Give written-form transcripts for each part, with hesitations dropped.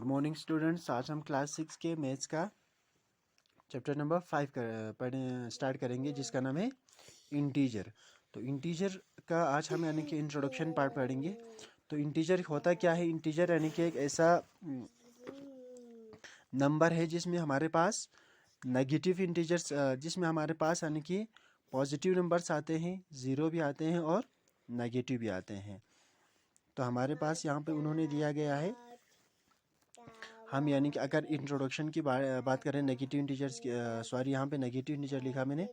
Morning students, आज हम class 6 के मैथ्स का चैप्टर नंबर 5 पढ़ने स्टार्ट करेंगे, जिसका नाम है इंटीजर। तो इंटीजर का आज हम यानी कि इंट्रोडक्शन पार्ट पढ़ेंगे। तो इंटीजर होता क्या है? इंटीजर यानी कि एक ऐसा नंबर है जिसमें हमारे पास नेगेटिव इंटीजर्स, जिसमें हमारे पास यानी कि पॉजिटिव नंबर्स आते हैं, ज़ीरो भी आते हैं और नेगेटिव भी आते हैं। तो हमारे पास यहाँ पे उन्होंने दिया गया है, हम यानी कि अगर इंट्रोडक्शन की बात करें नेगेटिव इंटीजर्स की, सॉरी यहाँ पे नेगेटिव इंटीजर लिखा मैंने,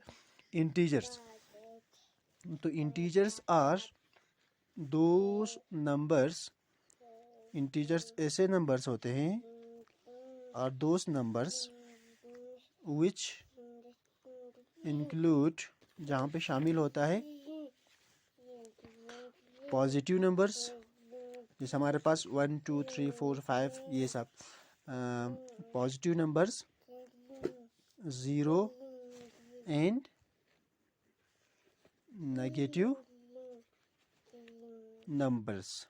इंटीजर्स। तो integers are those numbers, integers ऐसे नंबर्स होते हैं, और दोस नंबर्स विच इंक्लूड, जहाँ पे शामिल होता है पॉजिटिव नंबर्स, जैसे हमारे पास 1 2 3 4 5 ये सब positive numbers, zero and negative numbers.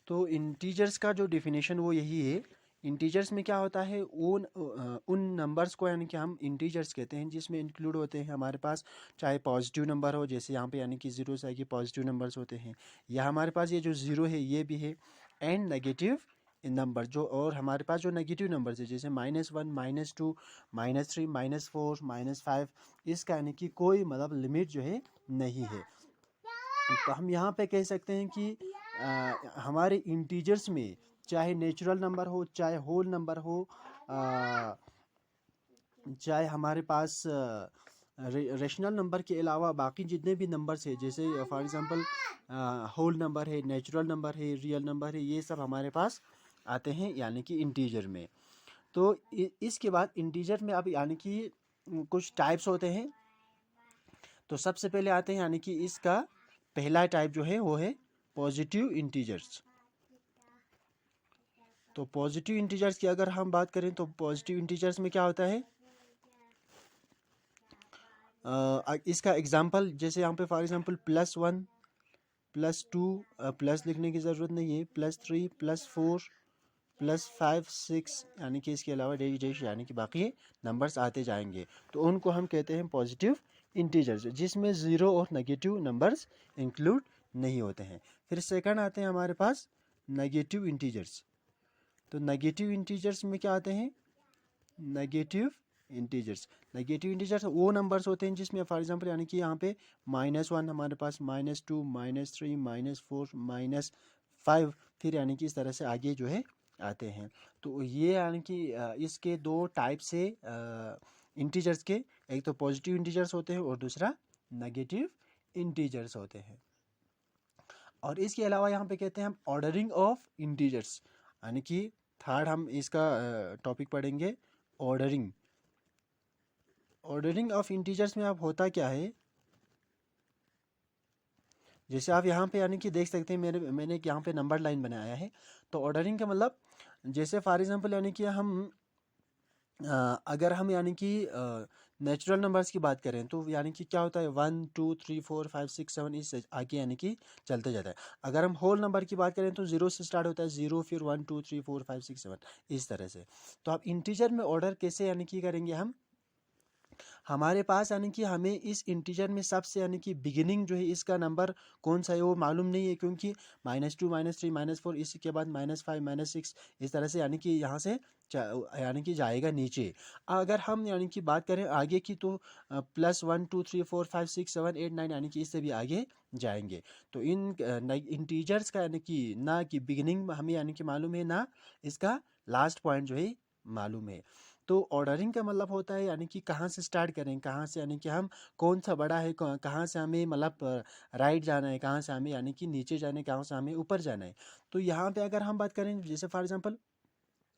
तो इंटीजर्स का जो डेफिनेशन वो यही है। इंटीजर्स में क्या होता है, उन नंबर्स को यानी कि हम इंटीजर्स कहते हैं, जिसमें इंक्लूड होते हैं हमारे पास चाहे पॉजिटिव नंबर हो, जैसे यहाँ पे यानी कि ज़ीरो से आगे पॉजिटिव नंबर्स होते हैं, या हमारे पास ये जो ज़ीरो है ये भी है, एंड नेगेटिव नंबर जो, और हमारे पास जो नेगेटिव नंबर्स है जैसे -1 -2 -3 -4 -5, इसका यानी कि कोई मतलब लिमिट जो है नहीं है। तो हम यहाँ पे कह सकते हैं कि हमारे इंटीजर्स में चाहे नेचुरल नंबर हो, चाहे होल नंबर हो, चाहे हमारे पास रेशनल नंबर के अलावा बाकी जितने भी नंबर्स है, जैसे फॉर एग्जांपल होल नंबर है, नेचुरल नंबर है, रियल नंबर है, ये सब हमारे पास आते हैं यानी कि इंटीजर में। तो इसके बाद इंटीजर में अब यानी कि कुछ टाइप्स होते हैं। तो सबसे पहले आते हैं यानी कि इसका पहला टाइप जो है वो है पॉजिटिव इंटीजर्स। तो पॉजिटिव इंटीजर्स की अगर हम बात करें तो पॉजिटिव इंटीजर्स में क्या होता है, इसका एग्जांपल जैसे यहाँ पे फॉर एग्जांपल +1 +2, प्लस लिखने की ज़रूरत नहीं है, +3 +4 +5 6, यानी कि इसके अलावा डैश डैश यानी कि बाकी नंबर्स आते जाएंगे। तो उनको हम कहते हैं पॉजिटिव इंटीजर्स, जिसमें ज़ीरो और नेगेटिव नंबर्स इंक्लूड नहीं होते हैं। फिर सेकंड आते हैं हमारे पास नेगेटिव इंटीजर्स। तो नेगेटिव इंटीजर्स में क्या आते हैं, नेगेटिव इंटीजर्स। नेगेटिव इंटीजर्स वो नंबर्स होते हैं जिसमें फॉर एग्जांपल यानी कि यहाँ पे -1 हमारे पास, -2 -3 -4 -5, फिर यानी कि इस तरह से आगे जो है आते हैं। तो ये यानी कि इसके दो टाइप से इंटीजर्स के, एक तो पॉजिटिव इंटीजर्स होते हैं और दूसरा नेगेटिव इंटीजर्स होते हैं। और इसके अलावा यहाँ पे कहते हैं हम ऑर्डरिंग ऑफ इंटीजर्स, यानी कि थर्ड हम इसका टॉपिक पढ़ेंगे, ऑर्डरिंग। ऑर्डरिंग ऑफ इंटीजर्स में अब होता क्या है, जैसे आप यहाँ पे यानी कि देख सकते हैं, मैंने यहाँ पे नंबर लाइन बनाया है। तो ऑर्डरिंग का मतलब, जैसे फॉर एग्जांपल यानी कि हम अगर हम यानी कि नेचुरल नंबर्स की बात करें तो यानी कि क्या होता है, 1 2 3 4 5 6 7 इससे आगे यानी कि चलते जाता है। अगर हम होल नंबर की बात करें तो 0 से स्टार्ट होता है, 0 फिर 1 2 3 4 5 6 7 इस तरह से। तो आप इंटीजर में ऑर्डर कैसे यानी कि करेंगे हम, हमारे पास यानी कि हमें इस इंटीजर में सबसे यानी कि बिगिनिंग जो है इसका नंबर कौन सा है वो मालूम नहीं है, क्योंकि -2 -3 -4, इसके बाद -5 -6 इस तरह से यानी कि यहाँ से यानी कि जाएगा नीचे। अगर हम यानी कि बात करें आगे की तो +1 2 3 4 5 6 7 8 9 यानी कि इससे भी आगे जाएंगे। तो इन इंटीजर्स का यानी कि ना कि बिगिनिंग हमें यानी कि मालूम है, ना इसका लास्ट पॉइंट जो है मालूम है। तो ऑर्डरिंग का मतलब होता है यानी कि कहाँ से स्टार्ट करें, कहाँ से यानी कि हम कौन सा बड़ा है, कहाँ से हमें मतलब राइट जाना है, कहाँ से हमें यानी कि नीचे जाना है, कहाँ से हमें ऊपर जाना है। तो यहाँ पे अगर हम बात करें, जैसे फॉर एग्जांपल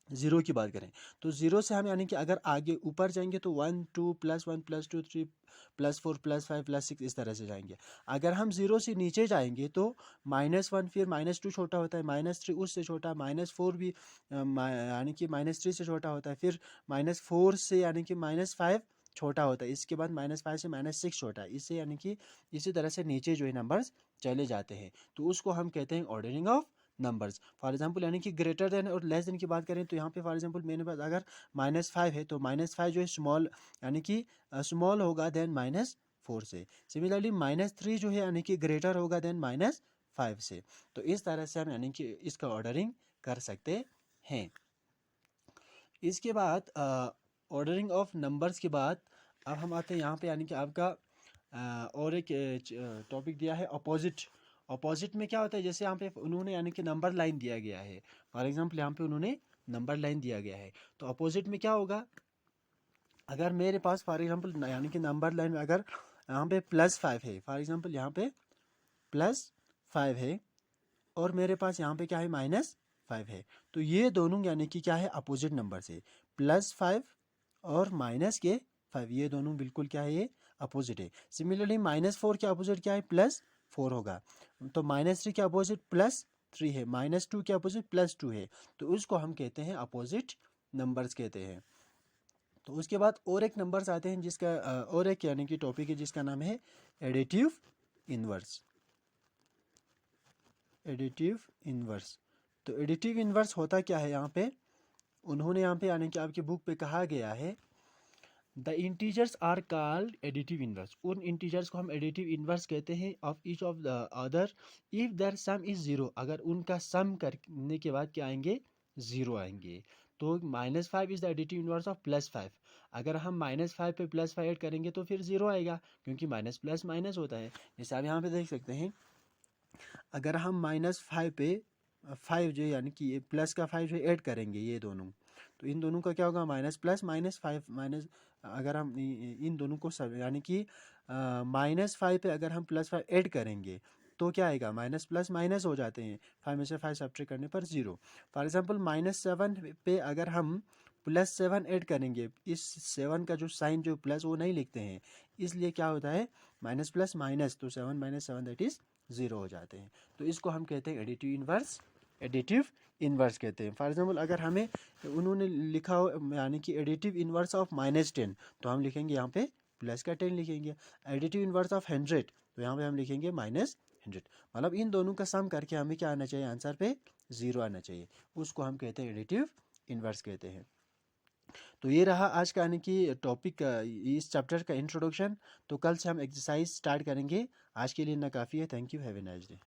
ज़ीरो की बात करें, तो ज़ीरो से हम यानी कि अगर आगे ऊपर जाएंगे तो 1 2 +1 +2 3 +4 +5 +6 इस तरह से जाएंगे। अगर हम ज़ीरो से नीचे जाएंगे तो -1, फिर -2 छोटा होता है, -3 उससे छोटा, -4 भी यानी कि -3 से छोटा होता है, फिर -4 से यानी कि -5 छोटा होता है, इसके बाद -5 से -6 छोटा है, इससे यानी कि इसी तरह से नीचे जो है नंबर्स चले जाते हैं। तो उसको हम कहते हैं ordering of numbers. For example यानी कि ग्रेटर देन और लेस देन की बात करें तो यहाँ पे फॉर एग्जांपल मेरे पास अगर -5 है तो -5 जो है स्मॉल यानी कि स्मॉल होगा देन -4 से। सिमिलरली -3 जो है यानी कि ग्रेटर होगा देन -5 से। तो इस तरह से हम यानी कि इसका ऑर्डरिंग कर सकते हैं। इसके बाद ऑर्डरिंग ऑफ नंबर्स के बाद अब हम आते हैं यहाँ पे यानी कि आपका और एक टॉपिक दिया है अपोजिट। अपोजिट में क्या होता है, जैसे यहाँ पे उन्होंने यानी कि नंबर लाइन दिया गया है। फॉर एग्जांपल यहाँ पे उन्होंने नंबर लाइन दिया गया है, तो अपोजिट में क्या होगा, अगर मेरे पास फॉर एग्जांपल यानी कि नंबर लाइन में अगर यहाँ पे +5 है, फॉर एग्जांपल यहाँ पे +5 है और मेरे पास यहाँ पे क्या है -5 है, तो ये दोनों यानी कि क्या है अपोजिट नंबर से। +5 और -5 ये दोनों बिल्कुल क्या है, ये अपोजिट है। सिमिलरली -4 के अपोजिट क्या है, +4 होगा। तो -3 के अपोजिट +3 है, -2 के अपोजिट +2 है, तो उसको हम कहते हैं अपोजिट नंबर्स कहते हैं। तो उसके बाद और एक नंबर्स आते हैं जिसका और एक यानी कि टॉपिक है जिसका नाम है एडिटिव इनवर्स। एडिटिव इनवर्स, तो एडिटिव इनवर्स होता क्या है, यहाँ पे उन्होंने यहाँ पे यानी कि आपकी बुक पे कहा गया है the integers are called additive inverse. उन इंटीजर्स को हम एडिटिव इनवर्स कहते हैं of each of the other if their sum is zero. अगर उनका सम करने के बाद क्या आएंगे, ज़ीरो आएंगे। तो -5 is the additive inverse of +5। अगर हम -5 पे +5 ऐड करेंगे तो फिर ज़ीरो आएगा, क्योंकि माइनस प्लस माइनस होता है। जैसे आप यहाँ पे देख सकते हैं, अगर हम -5 पे 5 जो यानी कि ये प्लस का 5 जो ऐड करेंगे ये दोनों, तो इन दोनों का क्या होगा, माइनस प्लस -5 माइनस। अगर हम इन दोनों को सब यानी कि -5 पे अगर हम +5 ऐड करेंगे तो क्या आएगा, माइनस प्लस माइनस हो जाते हैं, 5 में से 5 सब्ट्रैक्ट करने पर 0। फॉर एग्जांपल -7 पे अगर हम +7 ऐड करेंगे, इस 7 का जो साइन जो प्लस वो नहीं लिखते हैं, इसलिए क्या होता है माइनस प्लस माइनस, तो 7 - 7 दैट इज़ 0 हो जाते हैं। तो इसको हम कहते हैं एडिटिव इनवर्स। एडिटिव इनवर्स कहते हैं। फॉर एग्जांपल अगर हमें उन्होंने लिखा हो यानी कि एडिटिव इनवर्स ऑफ -10, तो हम लिखेंगे यहाँ पे प्लस का 10 लिखेंगे। एडिटिव इनवर्स ऑफ 100, तो यहाँ पे हम लिखेंगे -100। मतलब इन दोनों का सम करके हमें क्या आना चाहिए, आंसर पे 0 आना चाहिए, उसको हम कहते हैं एडिटिव इनवर्स कहते हैं। तो ये रहा आज का यानी कि टॉपिक, इस चैप्टर का इंट्रोडक्शन। तो कल से हम एक्सरसाइज स्टार्ट करेंगे। आज के लिए इतना काफ़ी है। Thank you, have a nice day.